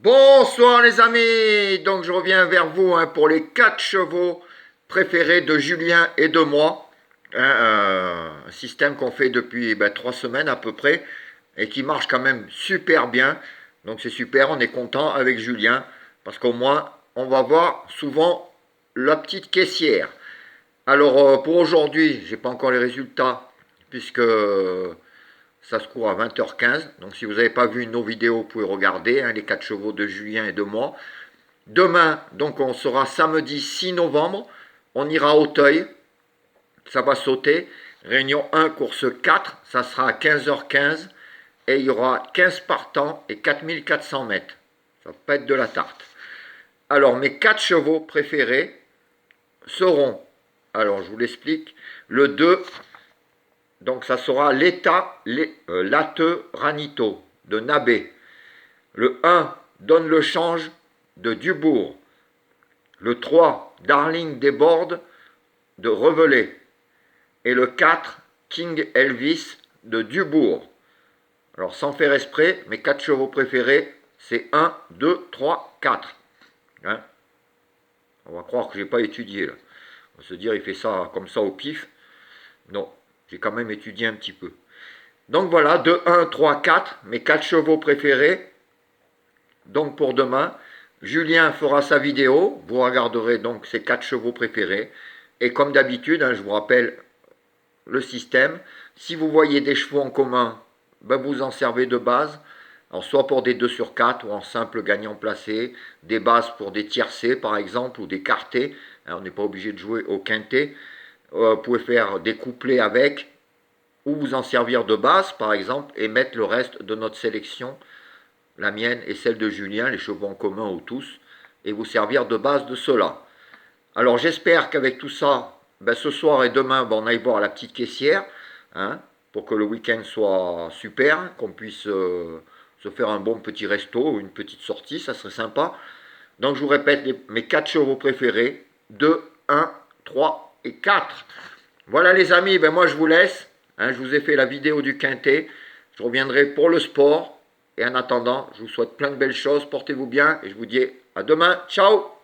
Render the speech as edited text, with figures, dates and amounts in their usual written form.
Bonsoir les amis, donc je reviens vers vous pour les 4 chevaux préférés de Julien et de moi. Un système qu'on fait depuis 3 semaines à peu près et qui marche quand même super bien. Donc c'est super, on est content avec Julien parce qu'au moins on va voir souvent la petite caissière. Alors pour aujourd'hui, j'ai pas encore les résultats puisque ça se court à 20h15. Donc si vous n'avez pas vu nos vidéos, vous pouvez regarder les 4 chevaux de Julien et de moi. Demain, donc on sera samedi 6 novembre. On ira à Auteuil. Ça va sauter. Réunion 1, course 4. Ça sera à 15h15. Et il y aura 15 partants et 4400 mètres. Ça va pas être de la tarte. Alors mes 4 chevaux préférés seront, alors je vous l'explique, le 2, donc ça sera l'État Lateux Ranito de Nabé. Le 1, Donne le change de Dubourg. Le 3, Darling Desbordes de Revelay. Et le 4, King Elvis de Dubourg. Alors sans faire esprit, mes 4 chevaux préférés, c'est 1, 2, 3, 4. Hein, on va croire que je n'ai pas étudié là. On va se dire il fait ça comme ça au pif. Non, j'ai quand même étudié un petit peu. Donc voilà, 2, 1, 3, 4, mes 4 chevaux préférés. Donc pour demain, Julien fera sa vidéo. Vous regarderez donc ses 4 chevaux préférés. Et comme d'habitude, je vous rappelle le système. Si vous voyez des chevaux en commun, vous en servez de base. Alors soit pour des 2 sur 4 ou en simple gagnant placé, des bases pour des tiercés par exemple ou des quartés. On n'est pas obligé de jouer au quintet. Vous pouvez faire des couplets avec ou vous en servir de base par exemple et mettre le reste de notre sélection, la mienne et celle de Julien, les chevaux en commun ou tous, et vous servir de base de cela. Alors j'espère qu'avec tout ça, ce soir et demain, on aille voir la petite caissière, pour que le week-end soit super, qu'on puisse se faire un bon petit resto ou une petite sortie, ça serait sympa. Donc je vous répète mes 4 chevaux préférés, 2, 1, 3 et 4. Voilà les amis, moi je vous laisse. Je vous ai fait la vidéo du quintet. Je reviendrai pour le sport. Et en attendant, je vous souhaite plein de belles choses. Portez-vous bien et je vous dis à demain. Ciao!